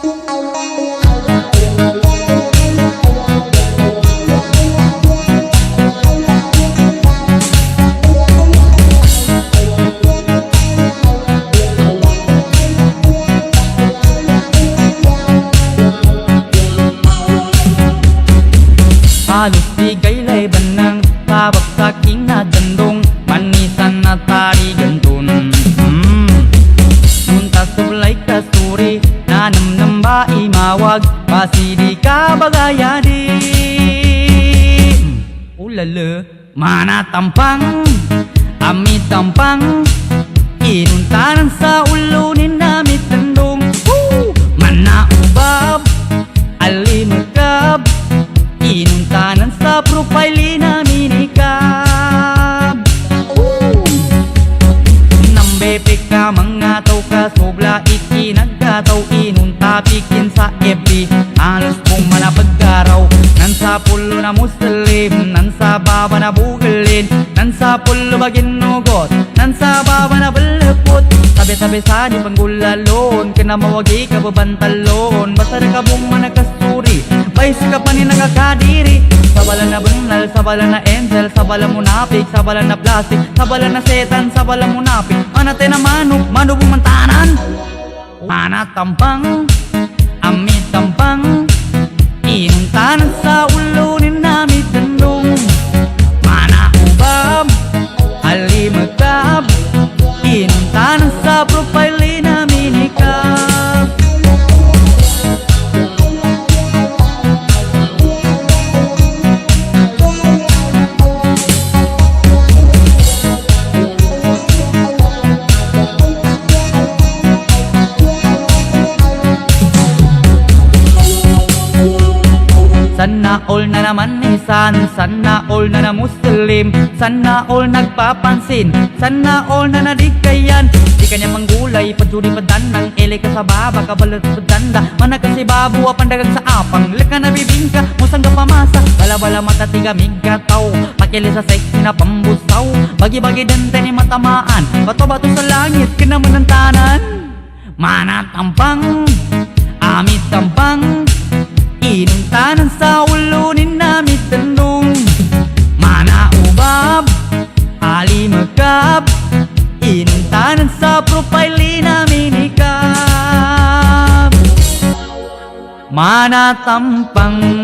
Halos di gaylay banang tabak sa aking nagandong manisan na tari gandun. Nunta sublay kasuri nanam ba imawag pasidi ka bagayadi. Ulala mana tampang amit tampang inuntanan sa ulunin namit tandong. Mana ubab alimagkab inuntanan sa profile na minikab. Nambepe ka mga tao ka sobla ikinagkataw inunta pikin sa FB alos kong manapagkaraw nan sa pulo na muslim nan sa baba na bugalin nan sa pulo baginugot nan sa baba na balapot sabi-sabi sa di panggulalon kena mawagi ka babantalon basta nakabong manakasuri bay ka pa ni nakakadiri sabala na banal sabala na angel sabala munapik sabala na plastic sabala na setan sabala munapik manate na manubong mantanan mana tampang amit tampang inuntanan sa ulunin namit tandong. Mana ubab halimagkab inuntanan sa profile na minikab. Sana all na naman isan, sana all na na muslim, sana all nagpapansin, sana all na nadikayan. Di kanya manggulay, pajuri padanang, ele ka sa baba, kabalat padanda. Mana kasi babu, apandagag sa apang, lika na bibingka, musang ka pamasa. Bala-bala mata tiga migataw, pakili sa sexy na pambusaw. Bagi-bagi dente ni matamaan, bato-bato sa langit, kinaman ng tanan. Mana tampang, amit tampang, inuntanan sa ulunin namit tandong. Mana ubab alimagkab inuntanan sa profile na minikab. Mana tampang